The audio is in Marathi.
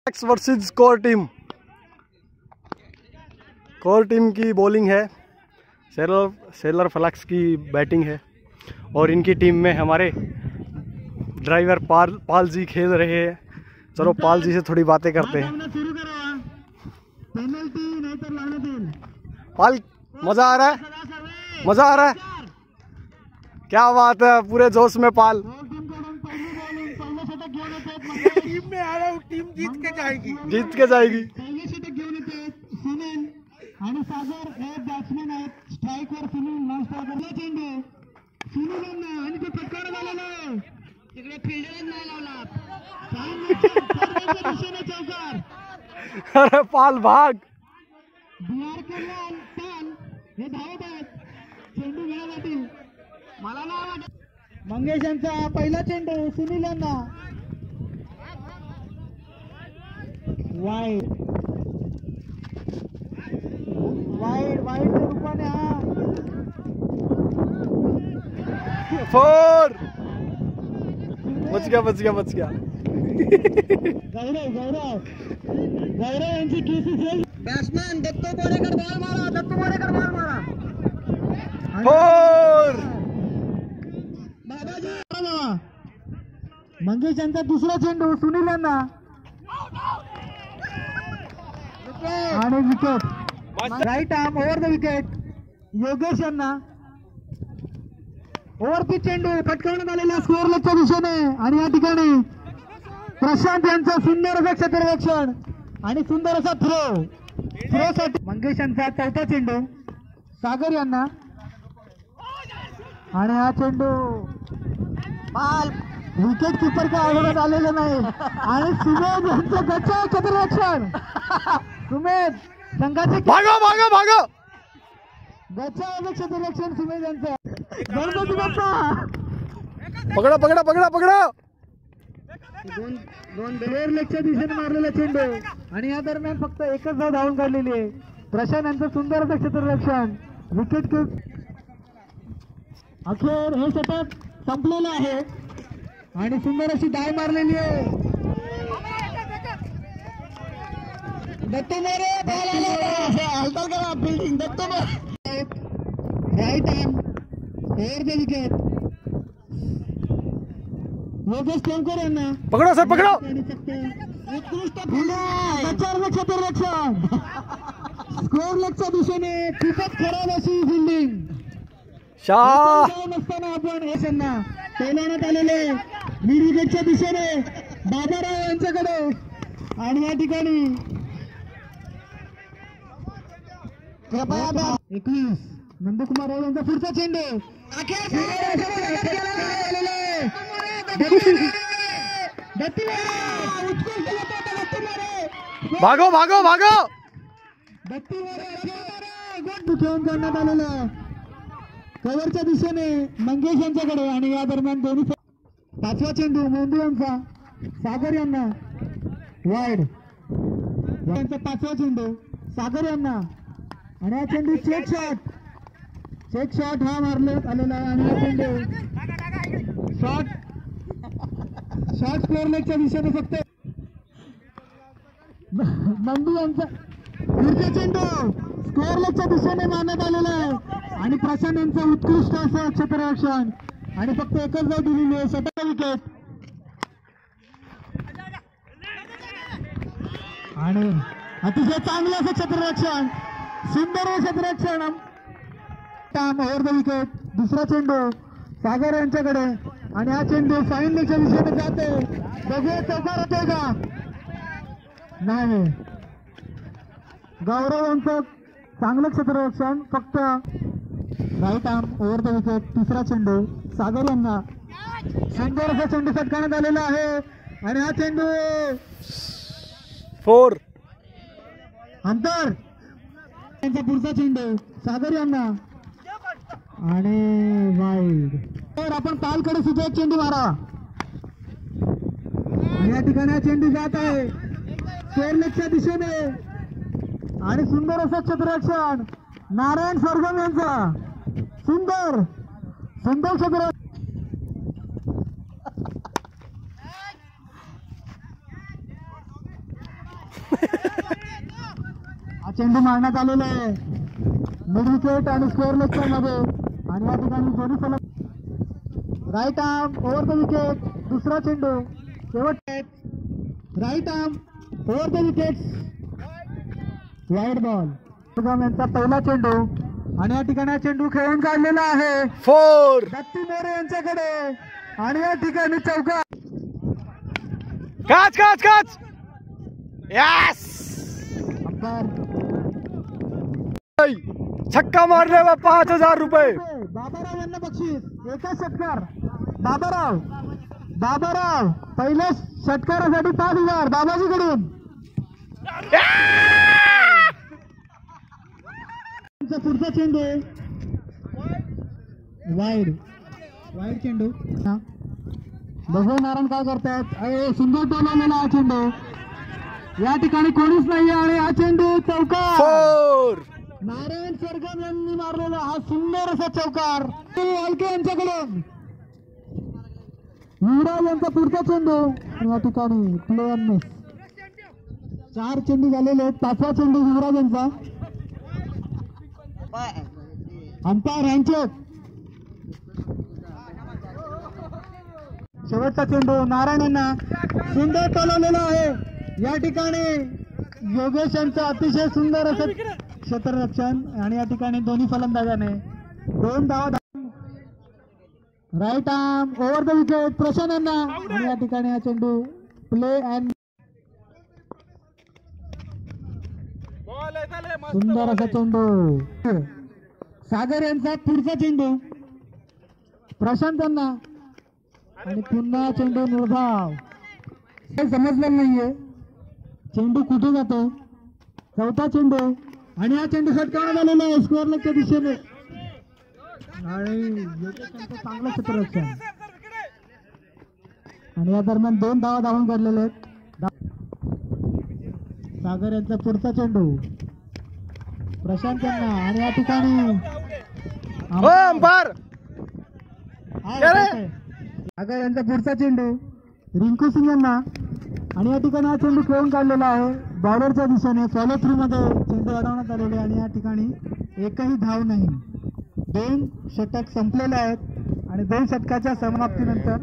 Flex versus core team. Core team की बॉलिंग है, सेलर फ्लैक्स की बैटिंग है और इनकी टीम में हमारे ड्राइवर पाल जी खेल रहे हैं। चलो पाल जी से थोड़ी बातें करते हैं। पाल, मजा आ रहा है? मजा आ रहा है? क्या बात है, पूरे जोश में पाल। टीम में आ रहा हूँ, टीम जीत के जाएगी, जीत के जाएगी। आणि सागर हे बॅट्समॅन आहेत, स्ट्राईकवर सुनील, नॉन स्ट्राईकरला चेंडू सुनील यांना आणि ते फटकार झालेला आहे, तिकडे फिल्डरच नाही लावला, दिशेने चौकार। अरे पाल भाग। बिहारकरला पाल हे धावत आहेत चेंडू घेण्यासाठी। मला नाही वाटत मंगेश यांचा पहिला चेंडू सुनील यांना वाईड वाईडच्या रूपाने हा फोर। बच गया। गौरव यांची KCC batsman Dattu Borekar ball मारा, फोर। बाबाजी मंगेश यांचा दुसरा चेंडू सुनील यांना आणि wicket. Right arm over the wicket Yogesh यांना। ओव्हरपी चेंडू पटकावण्यात आलेला स्कोअर लेगच्या दिशेने आणि या ठिकाणी प्रशांत यांचं सुंदर असं क्षेत्ररक्षण आणि सुंदर असा थ्रोसाठी मंगेश यांचा चौथा चेंडू सागर यांना आणि हा चेंडू बाल विकेट कीपर का आव्हानात आलेलं नाही आणि सुमेध यांचं गच्चा क्षेत्ररक्षण। सुमेध संघाचे भागो गच्चा क्षेत्ररक्षण सुमेध यांचं। गणपती बाप्पा पकडा। दोन बेर लेगच्या दिशेने मारलेला चेंडू आणि या दरम्यान फक्त एकच धाव धावून काढलेली आहे। प्रशांत यांचं सुंदर असं क्षेत्ररक्षण, विकेट कीप। अखेर हे षटक संपलेलं आहे आणि सुंदर अशी डाय मारलेली आहे। दत्तू मोरे हालचाल करा building. Dattu More right hand over the wicket Yogesh Temkar यांना। पकड़ो सर, पकड़ो। उत्कृष्ट क्षेत्ररक्षण स्कोअर लेगच्या दिशेने खूपच खराब अशी फिल्डिंग। नसताना आपण हे त्यांना टोलवण्यात आलेले लीड विकेटच्या दिशेने बाबाराव यांच्याकडे आणि या ठिकाणी 21 नंदकुमार राव यांचा पुढचा चेंडू भागो घेऊन जाण्यात आलेलं कव्हरच्या दिशेने मंगेश यांच्याकडे आणि या दरम्यान दोन्ही पाचवा चेंडू मेंदू यांचा सागर यांना वाईड यांचा पाचवा चेंडू सागर यांना आणि हा चेंडू चेक शॉट हा मारण्यात आलेला आहे आणि हा चेंडू शॉट स्कोअर लेगच्या दिशेने फक्त मेंदू यांचा पुढचा चेंडू स्कोअर लेगच्या दिशेने मारण्यात आलेला आहे आणि प्रशांत यांचं उत्कृष्ट असं क्षेत्ररक्षण आणि फक्त एकच धाव दिलेली आहे, 7 विकेट। आणि अतिशय चांगलं असं क्षेत्ररक्षण, सुंदर क्षेत्ररक्षण ओव्हर द विकेट। दुसरा चेंडू सागर यांच्याकडे आणि हा चेंडू फाईन लेगच्या दिशेने जाते। बघूया चौकार होतोय का नाही। गौरव यांचं चांगलं क्षेत्ररक्षण, फक्त right arm over the wicket. तिसरा चेंडू सागर यांना सुंदर असा चेंडू फटकावण्यात आलेला आहे आणि हा चेंडू 4 अंतर त्यांचा पुढचा चेंडू सागर यांना आणि वाईड। तर आपण पालकडे सुद्धा एक चेंडू मारा आणि या ठिकाणी हा चेंडू जात आहे स्कोअर लेगच्या दिशेने आणि सुंदर असं क्षेत्ररक्षण नारायण सरगम यांचा सुंदर क्षेत्र हा चेंडू मारण्यात आलेला आहे मिड विकेट आणि स्क्वेअर लेगच्या मध्ये आणि या ठिकाणी दोन्ही फलक right arm over the wicket दुसरा चेंडू शेवट right arm over the wicket wide ball यांचा पहिला चेंडू आणि या ठिकाणी चेंडू खेळून काढलेला आहे 4 दत्ती मोरे यांच्याकडे आणि या ठिकाणी चौका कॅच कॅच कॅच यस छक्का मारले व 5000 रुपये बाबाराव यांना बक्षीस एका षटकार बाबाराव पहिल्या षटकारासाठी 5000 बाबाजीकडून पुढचा चेंडू वाईड चेंडू बघू नारायण काय करतायत सुंदर टोल आलेला हा चेंडू या ठिकाणी कोणीच नाही आणि हा चेंडू चौकार 4 नारायण सरगम यांनी मारलेला हा सुंदर असा चौकार वालके यांच्याकडून युवराज यांचा पुढचा चेंडू या ठिकाणी प्लेअरने 4 चेंडू झालेले आहेत 5वा चेंडू युवराज यांचा अंपायर यांचे शेवटचा चेंडू नारायण यांना सुंदर टोलवलेला आहे या ठिकाणी योगेश यांचं अतिशय सुंदर असं क्षेत्ररक्षण आणि या ठिकाणी दोन्ही फलंदाजाने 2 धावा right arm over the wicket Prashant यांना आणि या ठिकाणी हा चेंडू प्ले अँड सुंदर असा चेंडू सागर यांचा पुढचा चेंडू प्रशांत यांना आणि पुन्हा चेंडू निर्धाव काही समजलं नाहीये चेंडू कुठे जातो चौथा चेंडू आणि हा चेंडू षटकावण्यात आलेला आहे स्कोअर लेगच्या दिशेने आणि चांगलं क्षेत्ररक्षण आणि या दरम्यान 2 धावा धावून काढलेले आहेत सागर यांचा पुढचा चेंडू प्रशांत यांना आणि या ठिकाणी सागर यांचा पुढचा चेंडू रिंकू सिंग यांना आणि या ठिकाणी हा चेंडू खेळून काढलेला आहे बॉलरच्या दिशेने फॉलो थ्रू मध्ये चेंडू अडवण्यात आलेले आणि या ठिकाणी एकही धाव नाही 2 षटक संपलेले आहेत आणि 2 षटकाच्या समाप्तीनंतर